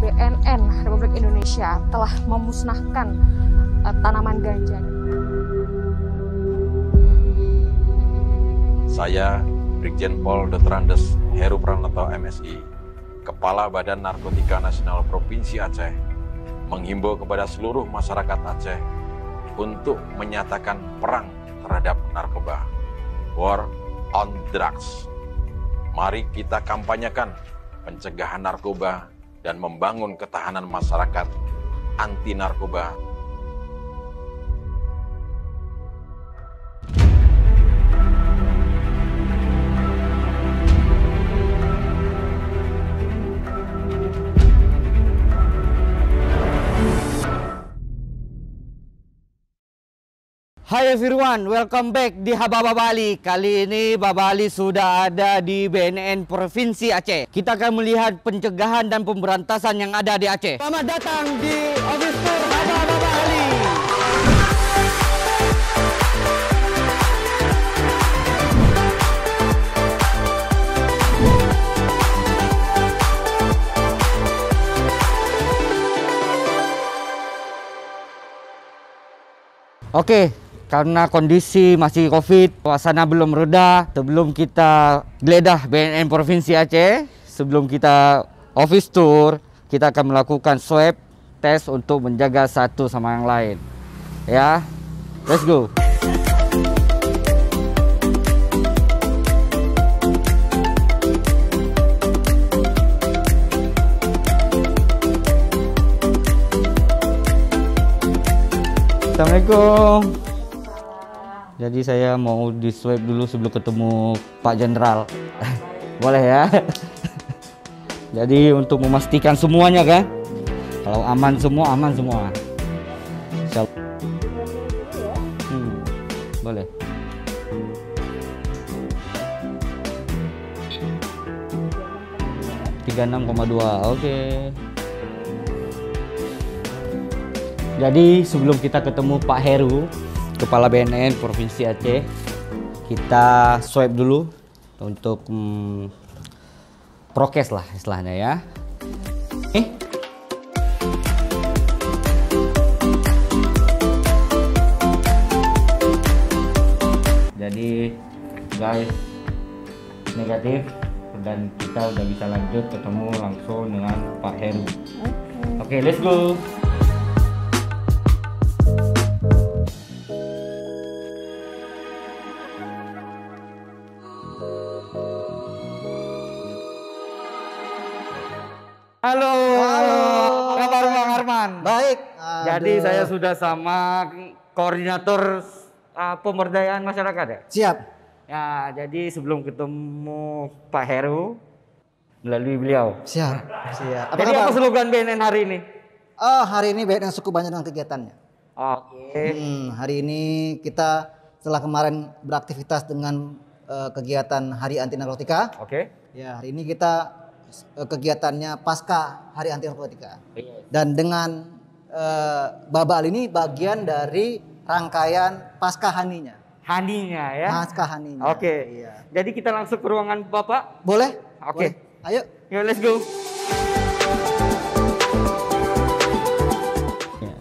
BNN Republik Indonesia telah memusnahkan tanaman ganja. Saya, Brigjen Pol Dr. Andes Heru Pranoto MSI, Kepala Badan Narkotika Nasional Provinsi Aceh, menghimbau kepada seluruh masyarakat Aceh untuk menyatakan perang terhadap narkoba. War on Drugs. Mari kita kampanyekan pencegahan narkoba dan membangun ketahanan masyarakat anti narkoba. Hai everyone, welcome back di Haba Babali. Kali ini Babali sudah ada di BNN Provinsi Aceh. Kita akan melihat pencegahan dan pemberantasan yang ada di Aceh. Selamat datang di Office Tour Haba Babali. Oke. Karena kondisi masih COVID, suasana belum reda, sebelum kita geledah BNN Provinsi Aceh, sebelum kita office tour, kita akan melakukan swab test untuk menjaga satu sama yang lain. Ya, let's go. Assalamualaikum. Jadi saya mau di swab dulu sebelum ketemu Pak Jenderal. Boleh ya? Jadi untuk memastikan semuanya kan? Kalau aman semua, aman semua. Boleh. (36,2). Oke. Jadi sebelum kita ketemu Pak Heru, Kepala BNN Provinsi Aceh, kita swab dulu untuk prokes lah istilahnya ya. Jadi guys, negatif dan kita udah bisa lanjut ketemu langsung dengan Pak Heru. Oke, let's go. Halo. Kabar Bang Arman? Baik. Jadi saya sudah sama koordinator pemberdayaan masyarakat ya? Siap. Ya, jadi sebelum ketemu Pak Heru melalui beliau. Siap. Siap. Jadi apa slogan BNN hari ini? Oh, hari ini BNN cukup banyak dengan kegiatannya. Oke. Hari ini kita setelah kemarin beraktivitas dengan kegiatan Hari Anti Narkotika. Oke. Ya, hari ini kita kegiatannya pasca Hari Anti Narkotika. Dan dengan Babal ini bagian dari rangkaian pasca Haninya. Haninya ya? Pasca Haninya. Oke. Iya. Jadi kita langsung ke ruangan Bapak? Boleh? Oke. Boleh. Ayo. Yuk, let's go.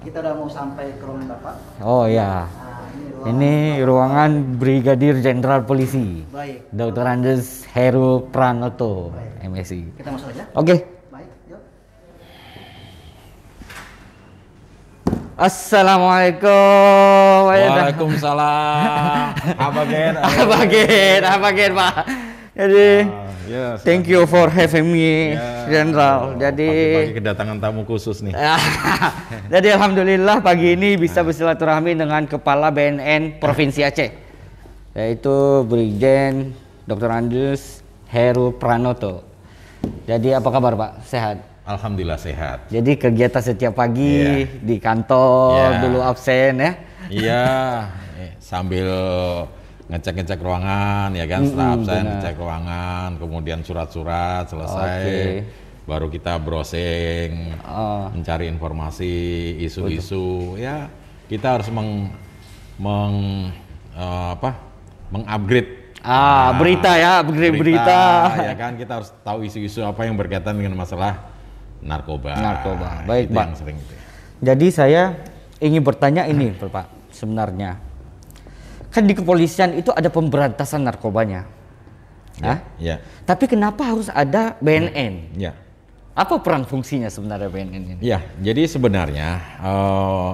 Kita udah mau sampai ke ruangan Bapak. Oh ya. Nah, ini ruangan Brigadir Jenderal Polisi. Baik. Dr. Andes Heru Pranoto, MSI. Kita masuk aja. Oke. Baik, yuk. Assalamualaikum. Waalaikumsalam. Apa Gen, Pak. Jadi, yes, thank you for having me, ya, Jenderal. Jadi, pagi kedatangan tamu khusus nih. jadi alhamdulillah pagi ini bisa bersilaturahmi dengan Kepala BNN Provinsi Aceh, yaitu Brigjen Dr. Andes Heru Pranoto. Jadi apa kabar Pak? Sehat? Alhamdulillah sehat. Jadi kegiatan setiap pagi di kantor dulu absen ya? Iya, sambil ngecek-ngecek ruangan ya kan, setelah absen ngecek ruangan, kemudian surat-surat selesai, baru kita browsing, mencari informasi, isu-isu. Ya, kita harus mengupgrade berita ya, berita ya kan, kita harus tahu isu-isu apa yang berkaitan dengan masalah narkoba. Narkoba. Baik, Itu Pak. yang sering itu. Jadi saya ingin bertanya ini, Pak, sebenarnya. Kan di kepolisian itu ada pemberantasan narkobanya. Hah? Ya. Tapi kenapa harus ada BNN? Ya. Apa peran fungsinya sebenarnya BNN ini? Ya, jadi sebenarnya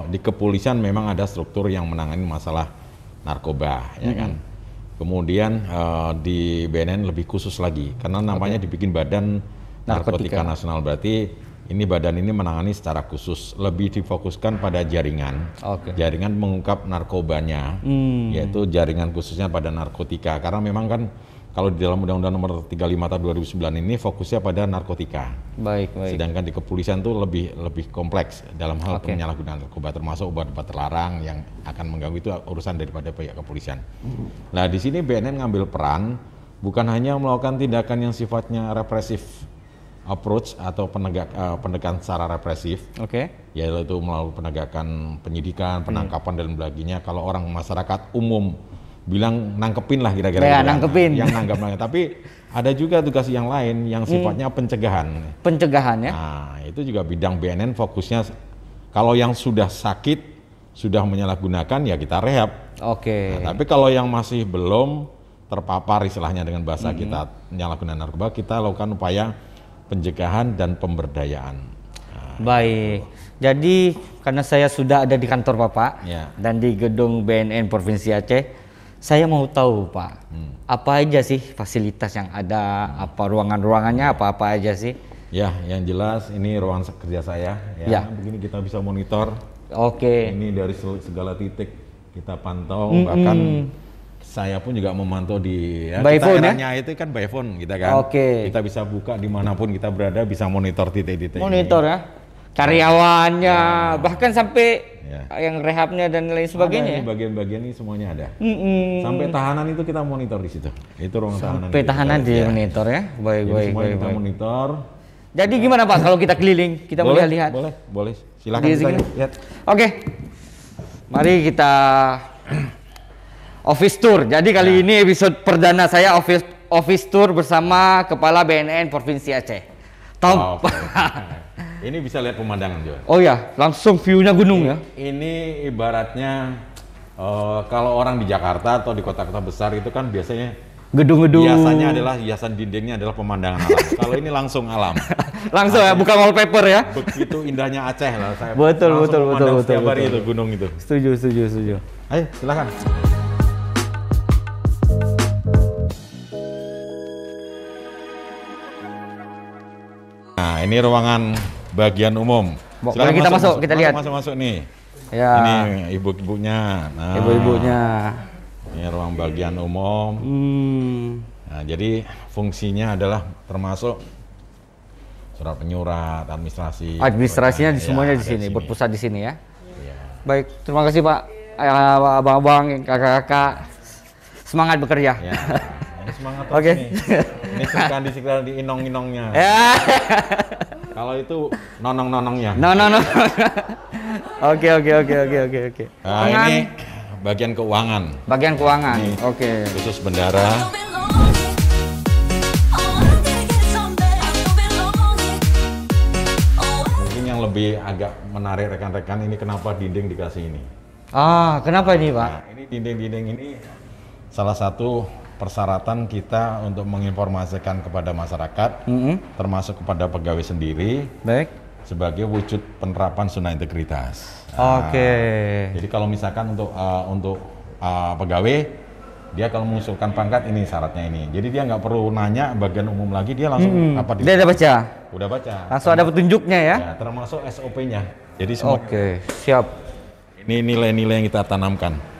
di kepolisian memang ada struktur yang menangani masalah narkoba, ya kan. Kemudian di BNN lebih khusus lagi, karena namanya dibikin Badan Narkotika Nasional, berarti ini badan ini menangani secara khusus, lebih difokuskan pada jaringan, jaringan mengungkap narkobanya, yaitu jaringan khususnya pada narkotika, karena memang kan kalau di dalam Undang-Undang Nomor 35 Tahun 2009 ini fokusnya pada narkotika. Baik. Sedangkan di kepolisian itu lebih kompleks dalam hal penyalahgunaan narkoba, termasuk obat-obat terlarang yang akan mengganggu, itu urusan daripada pihak kepolisian. Nah, di sini BNN ngambil peran bukan hanya melakukan tindakan yang sifatnya represif approach atau pendekatan secara represif, yaitu melalui penegakan penyidikan, penangkapan dan sebagainya. Kalau orang masyarakat umum bilang nangkepin lah kira-kira ya, nangkepin. Yang nanggap. Tapi ada juga tugas yang lain yang sifatnya pencegahan. Pencegahan ya. Nah, itu juga bidang BNN fokusnya. Kalau yang sudah sakit, sudah menyalahgunakan, ya kita rehab. Nah, tapi kalau yang masih belum terpapar istilahnya dengan bahasa kita menyalahgunakan narkoba, kita lakukan upaya pencegahan dan pemberdayaan. Baik. Jadi karena saya sudah ada di kantor Bapak dan di gedung BNN Provinsi Aceh, saya mau tahu Pak, apa aja sih fasilitas yang ada, apa ruangan-ruangannya, apa aja sih? Ya, yang jelas ini ruangan kerja saya. Begini kita bisa monitor. Ini dari segala titik kita pantau, bahkan saya pun juga memantau di by phone itu kan by phone kita kan. Kita bisa buka dimanapun kita berada, bisa monitor titik-titik. Monitor ini. Karyawannya, bahkan sampai yang rehabnya dan lain sebagainya. Bagian-bagian ini semuanya ada. Sampai tahanan itu kita monitor di situ. Itu ruang tahanan. Sampai tahanan di monitor ya. Baik. Kita monitor. Jadi gimana Pak kalau kita keliling, kita boleh lihat? Boleh. Silakan kita lihat. Mari kita office tour. Jadi kali ini episode perdana saya office tour bersama Kepala BNN Provinsi Aceh. Top. Ini bisa lihat pemandangan juga. Oh ya, langsung view-nya gunung ya. Ini ibaratnya kalau orang di Jakarta atau di kota-kota besar itu kan biasanya gedung-gedung. Biasanya adalah hiasan dindingnya adalah pemandangan alam. Kalau ini langsung alam. Langsung ya, bukan wallpaper ya. Begitu indahnya Aceh lah. Saya betul. Setiap hari itu gunung itu. Setuju. Ayo, silakan. Nah, ini ruangan bagian umum. Silakan kita masuk, kita lihat. Masuk nih. Ya. Ini ibu-ibunya. Nah, ibu-ibunya. Ini ruang bagian umum. Nah, jadi fungsinya adalah termasuk surat penyurat, administrasi. Administrasinya semuanya di sini, berpusat di sini ya. Baik, terima kasih Pak. Abang-abang, kakak-kakak, semangat bekerja. Semangat. Ini sekarang di inong-inongnya. Kalau itu nonong-nonongnya. Oke. Nah, ini bagian keuangan. Khusus bendara. Mungkin yang lebih agak menarik rekan-rekan ini kenapa dinding dikasih ini. Kenapa ini Pak? Nah, ini dinding-dinding ini salah satu persyaratan kita untuk menginformasikan kepada masyarakat, termasuk kepada pegawai sendiri, sebagai wujud penerapan zona integritas. Jadi kalau misalkan untuk pegawai, dia kalau mengusulkan pangkat ini syaratnya ini. Jadi dia nggak perlu nanya bagian umum lagi, dia langsung dia udah baca. Udah baca. Langsung ada petunjuknya ya. Termasuk SOP-nya. Jadi semua. Siap. Ini nilai-nilai yang kita tanamkan.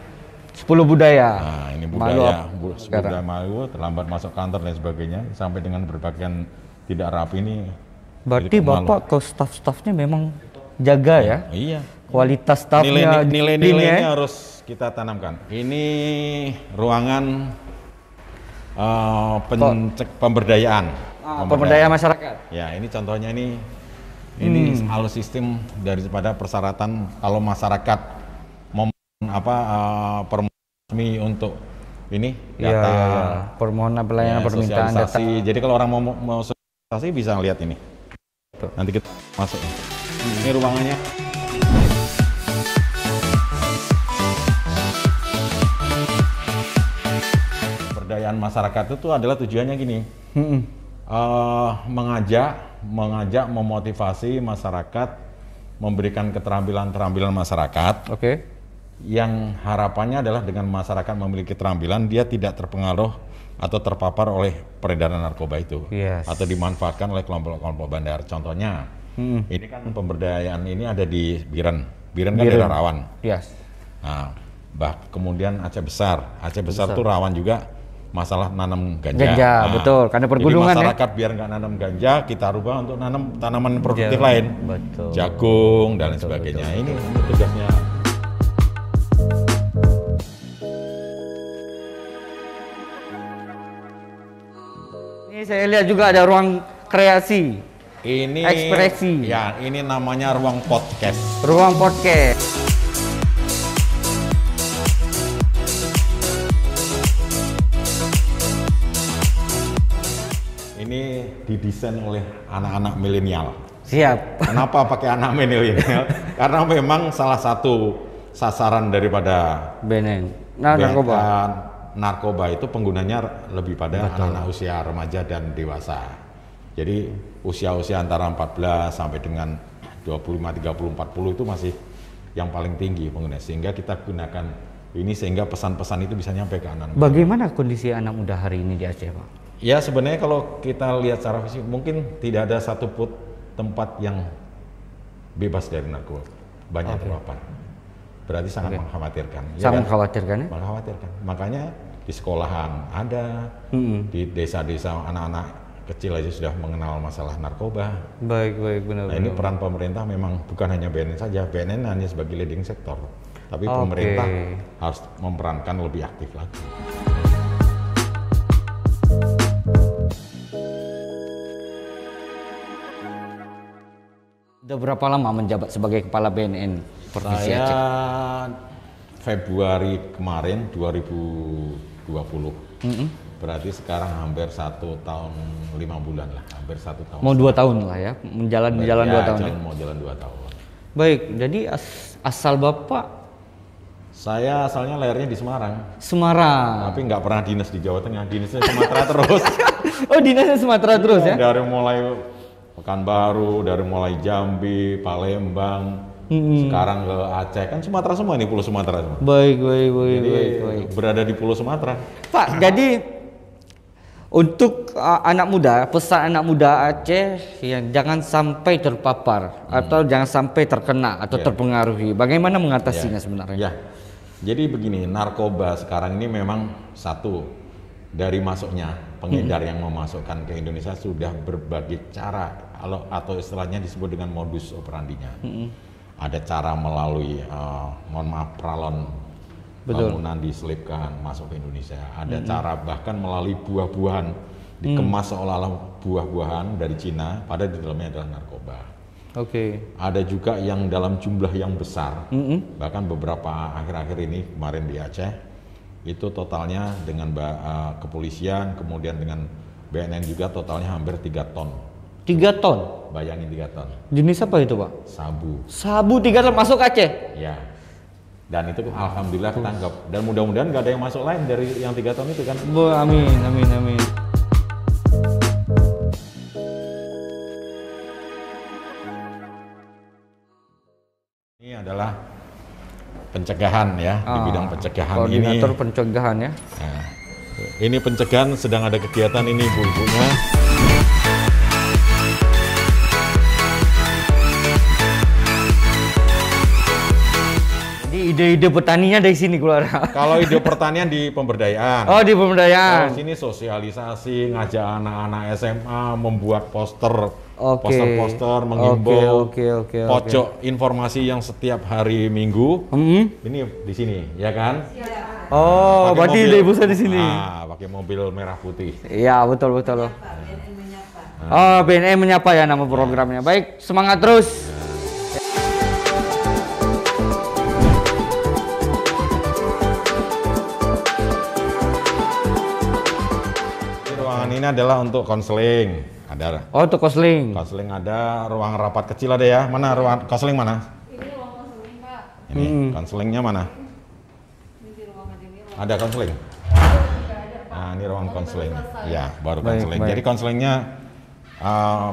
10 budaya. Nah, ini budaya malu, terlambat masuk kantor dan sebagainya, sampai dengan berpakaian tidak rapi ini. Berarti Bapak ke staff-staffnya memang jaga ya? Iya. Kualitas staffnya. Nilai-nilainya harus kita tanamkan. Ini ruangan pemberdayaan. Pemberdayaan masyarakat. Ya, ini contohnya ini alur sistem daripada persyaratan kalau masyarakat permohonan untuk ini data permohonan pelayanan permintaan data. Jadi kalau orang mau sosialisasi bisa lihat ini. Nanti kita masuk. Ini ruangannya. Pemberdayaan masyarakat itu adalah tujuannya gini. Mengajak, memotivasi masyarakat, memberikan keterampilan masyarakat. Yang harapannya adalah dengan masyarakat memiliki keterampilan, dia tidak terpengaruh atau terpapar oleh peredaran narkoba itu, atau dimanfaatkan oleh kelompok-kelompok bandar. Contohnya, ini kan pemberdayaan ini ada di Biren kan daerah rawan. Nah, kemudian Aceh Besar itu rawan juga masalah nanam ganja. Betul, karena pergunungan. Jadi masyarakat biar nggak nanam ganja, kita rubah untuk nanam tanaman produktif lain, jagung dan lain sebagainya. Ini tugasnya. Ini saya lihat juga ada ruang kreasi, ini ekspresi. Ya, ini namanya ruang podcast. Ruang podcast. Ini didesain oleh anak-anak milenial. Siap. Kenapa pakai anak milenial? Karena memang salah satu sasaran daripada BNN. Narkoba itu penggunanya lebih pada anak-anak usia remaja dan dewasa. Jadi usia-usia antara 14 sampai dengan 25, 30, 40 itu masih yang paling tinggi pengguna. Sehingga kita gunakan ini sehingga pesan-pesan itu bisa nyampe ke anak. Bagaimana kondisi anak muda hari ini di Aceh, Pak? Ya sebenarnya kalau kita lihat secara fisik mungkin tidak ada satu pun tempat yang bebas dari narkoba. Banyak terpapar. Berarti sangat mengkhawatirkan. Sangat mengkhawatirkan ya? Mengkhawatirkan. Makanya di sekolahan ada, di desa-desa anak-anak kecil aja sudah mengenal masalah narkoba. Baik, benar. Nah ini peran pemerintah memang bukan hanya BNN saja, BNN hanya sebagai leading sektor, tapi pemerintah harus memerankan lebih aktif lagi. Sudah berapa lama menjabat sebagai kepala BNN Provinsi Aceh? Saya Februari kemarin 2020. Berarti sekarang hampir 1 tahun 5 bulan lah, hampir 1 tahun. Mau 2 tahun lah ya, jalan 2 tahun. Mau jalan 2 tahun. Baik, jadi asal Bapak? Saya asalnya lahirnya di Semarang. Semarang. Tapi nggak pernah dinas di Jawa Tengah, dinasnya Sumatera terus. Oh, dinasnya Sumatera terus ya? Dari mulai Pekanbaru, dari mulai Jambi, Palembang, sekarang ke Aceh, kan Sumatera semua ini, Pulau Sumatera semua. Baik. Berada di Pulau Sumatera. Pak, jadi untuk anak muda, pesan anak muda Aceh yang jangan sampai terpapar atau jangan sampai terkena atau terpengaruhi. Bagaimana mengatasinya sebenarnya? Jadi begini, narkoba sekarang ini memang satu dari masuknya pengedar yang memasukkan ke Indonesia sudah berbagai cara atau istilahnya disebut dengan modus operandinya. Ada cara melalui, pralon bangunan diselipkan masuk ke Indonesia. Ada cara bahkan melalui buah-buahan dikemas seolah-olah buah-buahan dari Cina, padahal di dalamnya adalah narkoba. Ada juga yang dalam jumlah yang besar, bahkan beberapa akhir-akhir ini kemarin di Aceh, itu totalnya dengan kepolisian, kemudian dengan BNN juga totalnya hampir 3 ton. 3 ton? Bayangin 3 ton. Jenis apa itu, Pak? Sabu. Sabu 3 ton masuk Aceh? Ya. Dan itu alhamdulillah ketangkap. Dan mudah-mudahan nggak ada yang masuk lain dari yang 3 ton itu kan. Amin. Ini adalah pencegahan ya, di bidang pencegahan koordinator pencegahan ya. Nah, ini pencegahan sedang ada kegiatan ini ibu-ibunya. Ide-ide petaninya dari sini keluar. Kalau ide pertanian di pemberdayaan. Oh, di pemberdayaan. Kalau sini sosialisasi, ngajak anak-anak SMA membuat poster-poster menghimbau pojok informasi yang setiap hari Minggu. Ini di sini, ya kan? Oh, berarti ide ibu saya di sini. Pakai mobil merah putih. Iya, betul. Oh, BNN menyapa ya nama programnya. Baik, semangat terus. Ini ini adalah untuk konseling. Ada. Oh, untuk konseling. Konseling ada, ruang rapat kecil ada ya. Mana ruang konseling mana? Ini ruang konseling, Pak. Ini konselingnya mana? Ini di ruangan ini. Ada konseling. Nah, ini ruang konseling. Ya, baru Baik, konseling. baik. Jadi konselingnya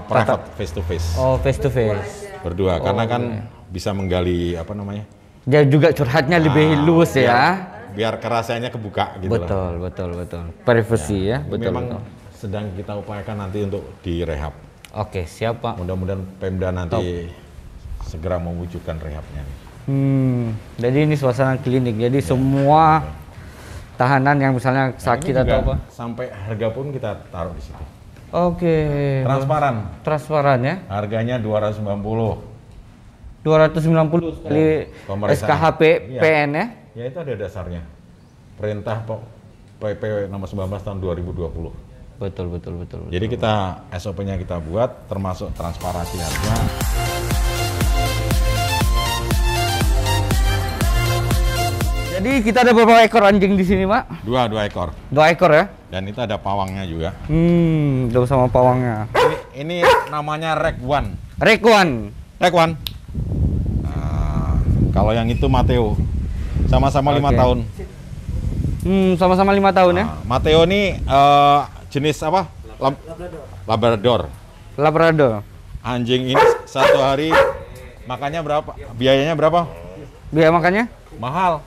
private face to face. Oh, face to face. Berdua karena kan bisa menggali apa namanya? Dia juga curhatnya lebih luas ya. Biar kerasanya kebuka gitu Betul, betul, betul. Privacy ya, Ini betul. memang betul. sedang kita upayakan nanti untuk direhab. Oke, siap Pak. Mudah-mudahan Pemda nanti segera mewujudkan rehabnya. Jadi ini suasana klinik. Jadi semua tahanan yang misalnya sakit Ini juga atau apa. sampai harga pun kita taruh di situ. Oke. Transparan. Transparan ya. Harganya 290. 290 sekali Pemeriksaan. SKHP Iya. PN ya. Ya itu ada dasarnya. Perintah PP nomor 19 tahun 2020. Betul, betul, betul. Jadi kita SOP-nya kita buat termasuk transparansi harga. Jadi kita ada berapa ekor anjing di sini, Pak? Dua ekor. 2 ekor ya. Dan itu ada pawangnya juga. Itu sama pawangnya. Ini namanya Rekwan. Rekwan. Rekwan. Nah, kalau yang itu Mateo. Sama-sama 5 Oke. tahun. Sama-sama 5 tahun ya. Nah, Mateo ini jenis apa? Labrador. Labrador. Anjing ini satu hari makannya berapa? Biayanya berapa? Biaya makannya? Mahal.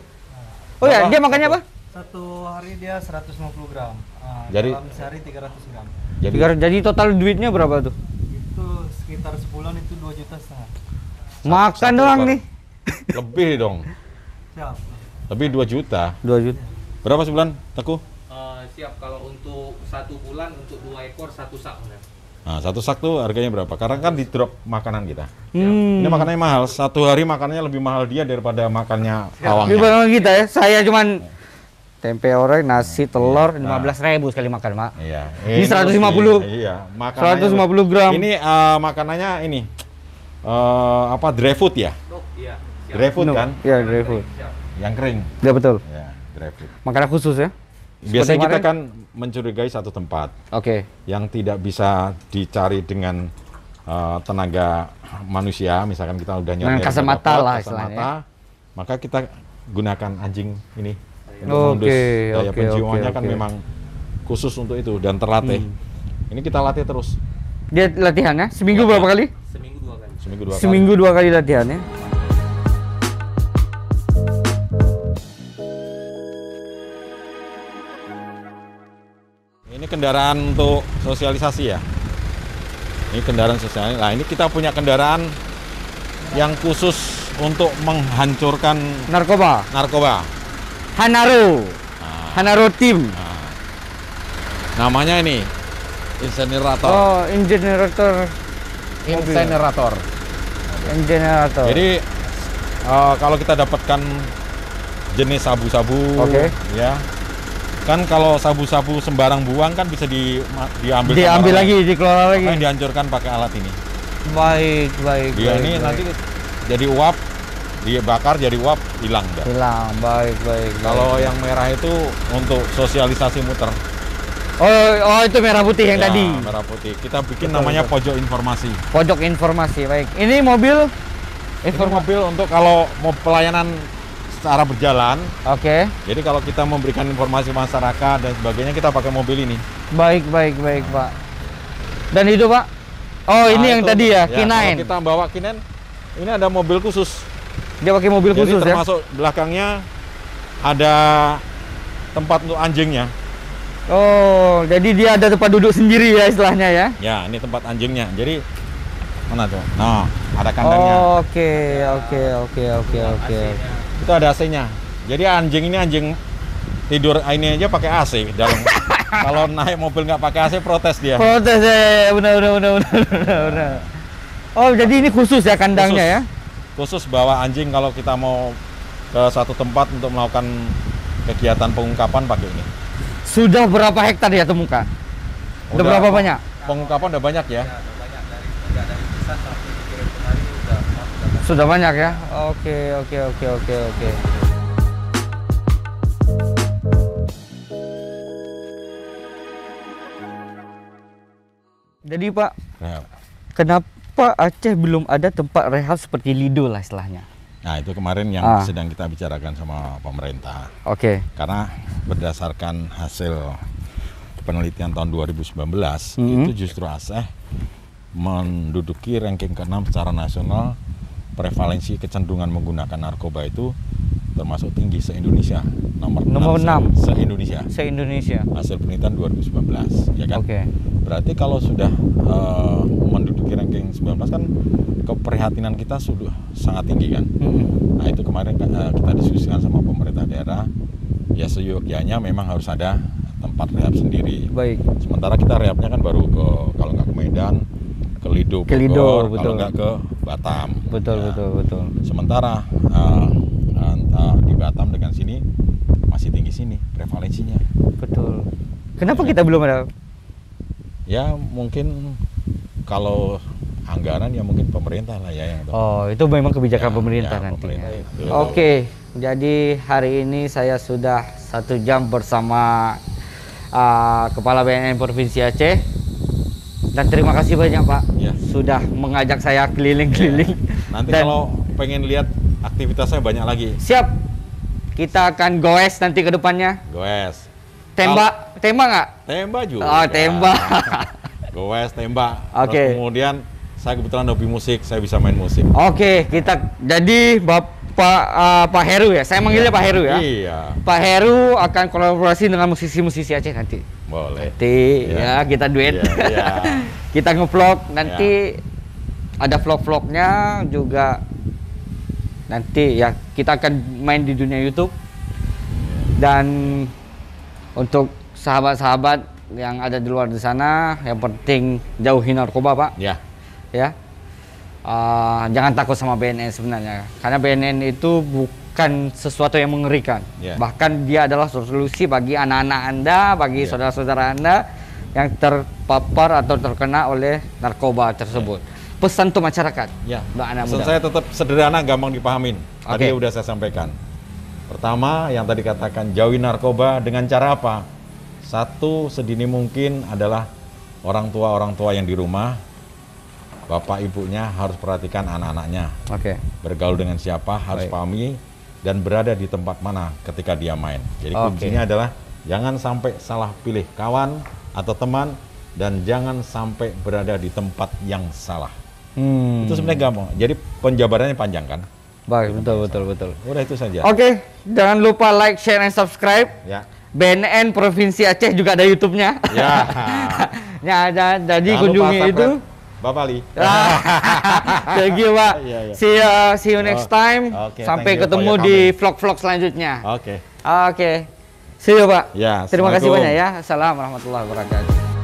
Oh ya, Berapa? dia makannya apa? Satu hari dia 150 gram. Jadi- dalam sehari 300 gram. Jadi total duitnya berapa tuh? Itu sekitar sebulan itu 2,5 juta. Makan satu doang ekor. nih. Lebih dong. Siap. Lebih 2 juta. 2 juta. Berapa sebulan, Teguh? Siap, kalau untuk 1 bulan untuk 2 ekor 1 sak. Nah, satu sak tuh harganya berapa? Karena kan di drop makanan kita. Hmm. Ini makanannya mahal. Satu hari makanannya lebih mahal dia daripada makannya Di pawangnya. barang kita ya. Saya cuman tempe orek, nasi, telur 15.000 sekali makan, Mak. Iya. Ini 150. Iya, makanannya 150 gram. Ini makanannya ini apa dry food ya? Iya. Dry food kan? Iya, dry food. Yang kering. Ya betul. Ya, dry food. Makanan khusus ya. Biasanya kita kemarin? kan mencurigai satu tempat Oke. yang tidak bisa dicari dengan tenaga manusia, misalkan kita udah Dengan nyonya kacamata lah istilahnya ya. maka kita gunakan anjing ini untuk Oke, mengendus. Daya oke, penciumannya oke, kan oke. memang khusus untuk itu dan terlatih. Ini kita latih terus Dia latihannya seminggu Latihan. berapa kali? Seminggu 2 kali. seminggu 2 kali. Seminggu 2 kali latihannya. Ini kendaraan untuk sosialisasi ya. Ini kendaraan sosialisasi. Nah, ini kita punya kendaraan yang khusus untuk menghancurkan Narkoba. narkoba. Hanaro. Hanaro Team. Namanya ini insenerator. Oh, ingenerator. Insenerator. Ingenerator. Jadi kalau kita dapatkan jenis sabu-sabu, Oke. ya kan kalau sabu-sabu sembarang buang kan bisa diambil sama diambil orang. lagi, dikelola lagi. Makanya dihancurkan pakai alat ini. Baik, baik. Dia baik, ini baik. nanti jadi uap, dibakar jadi uap, hilang dah. hilang. Baik, baik. Kalau baik. yang merah itu untuk sosialisasi muter. Oh, itu merah putih yang Ya, tadi. merah putih. Kita bikin Betul, namanya betul. pojok informasi. Pojok informasi. Baik. Ini mobil Ini mobil untuk kalau mau pelayanan secara berjalan. Oke. Jadi kalau kita memberikan informasi masyarakat dan sebagainya, kita pakai mobil ini. Baik, baik, baik, Pak. Dan itu, Pak? Oh, ini Nah, yang itu, tadi ya, Kalau K9. kita bawa K9, ini ada mobil khusus. Dia pakai mobil Jadi khusus ya. termasuk belakangnya ada tempat untuk anjingnya. Oh, jadi dia ada tempat duduk sendiri ya istilahnya ya. Ya, ini tempat anjingnya. Jadi mana tuh? Nah, ada kandangnya. Oke. Itu ada AC-nya. Jadi anjing ini anjing tidur ini aja pakai AC dalam. Kalau naik mobil nggak pakai AC protes dia. Protes ya, benar. Oh, jadi ini khusus ya kandangnya ya. Khusus bawa anjing kalau kita mau ke satu tempat untuk melakukan kegiatan pengungkapan pakai ini. Sudah berapa hektar ya temukan? Udah berapa banyak? Pengungkapan udah banyak ya. Sudah banyak ya. Oke. Jadi Pak, Rehab. kenapa Aceh belum ada tempat rehab seperti Lido lah istilahnya? Nah itu kemarin yang sedang kita bicarakan sama pemerintah. Oke. Karena berdasarkan hasil penelitian tahun 2019 itu justru Aceh menduduki ranking ke-6 secara nasional prevalensi kecenderungan menggunakan narkoba itu termasuk tinggi se-Indonesia. Nomor 6 se-Indonesia. Se-Indonesia. Hasil penelitian 2019, ya kan? Oke. Berarti kalau sudah menduduki ranking 19 kan keprihatinan kita sudah sangat tinggi kan. Nah itu kemarin kita diskusikan sama pemerintah daerah, ya seyogyanya memang harus ada tempat rehab sendiri. Baik. Sementara kita rehabnya kan baru ke, kalau nggak ke Medan, ke Lido, Ke Lido, Bogor, betul. kalau nggak ke Batam. Betul, Ya. betul. Sementara di Batam dengan sini masih tinggi sini prevalensinya. Betul. Kenapa kita belum ada? Ya mungkin kalau anggaran ya mungkin pemerintah lah ya yang tahu. Oh, itu memang kebijakan Ya, pemerintah ya, nanti. pemerintah itu. Oke, jadi hari ini saya sudah 1 jam bersama Kepala BNN Provinsi Aceh. Dan terima kasih banyak Pak, Ya. sudah mengajak saya keliling-keliling. Nanti Dan kalau pengen lihat aktivitasnya banyak lagi. siap, kita akan goes nanti ke depannya. Goes. Tembak nggak? Tembak juga. Oh, tembak. Goes, tembak. Oke. Terus kemudian saya kebetulan hobi musik, saya bisa main musik. Oke, kita jadi Pak Heru ya. Saya manggilnya Pak Heru ya. Iya, Pak Heru akan kolaborasi dengan musisi-musisi Aceh nanti. boleh. Nanti Ya. ya kita duet. Iya, iya. Kita ngevlog nanti ada vlog-vlognya juga. Nanti ya kita akan main di dunia YouTube. Dan untuk sahabat-sahabat yang ada di luar di sana, yang penting jauhi narkoba, Pak. Ya, Ya. Jangan takut sama BNN sebenarnya. Karena BNN itu bukan sesuatu yang mengerikan. Ya. Bahkan dia adalah solusi bagi anak-anak Anda, bagi Ya. saudara-saudara Anda yang terpapar atau terkena oleh narkoba tersebut. Pesan untuk masyarakat. ya. Untuk anak Pesan muda. saya tetap sederhana, gampang dipahamin. Tadi Oke. udah saya sampaikan. Pertama, yang tadi katakan jauhi narkoba dengan cara apa? Satu, sedini mungkin adalah orang tua yang di rumah, bapak ibunya harus perhatikan anak-anaknya. Oke. Bergaul dengan siapa harus Baik. pahami dan berada di tempat mana ketika dia main. Jadi Oke. kuncinya adalah jangan sampai salah pilih kawan atau teman dan jangan sampai berada di tempat yang salah. Itu sebenarnya gampang. Jadi penjabarannya panjang kan? Baik, betul. Udah itu saja. Oke, jangan lupa like, share, and subscribe. Ya. BNN Provinsi Aceh juga ada YouTube-nya. Ya. Ya, ada. Jadi Jangan lupa kunjungi itu. subscribe Bapak Ali. Thank you, Pak. Iya, iya. See you next time. Oke, Sampai thank you for ketemu your di comment. vlog-vlog selanjutnya. Oke. Oke. See you, Pak. Ya, Terima kasih Assalamualaikum. banyak ya. Assalamualaikum warahmatullahi wabarakatuh.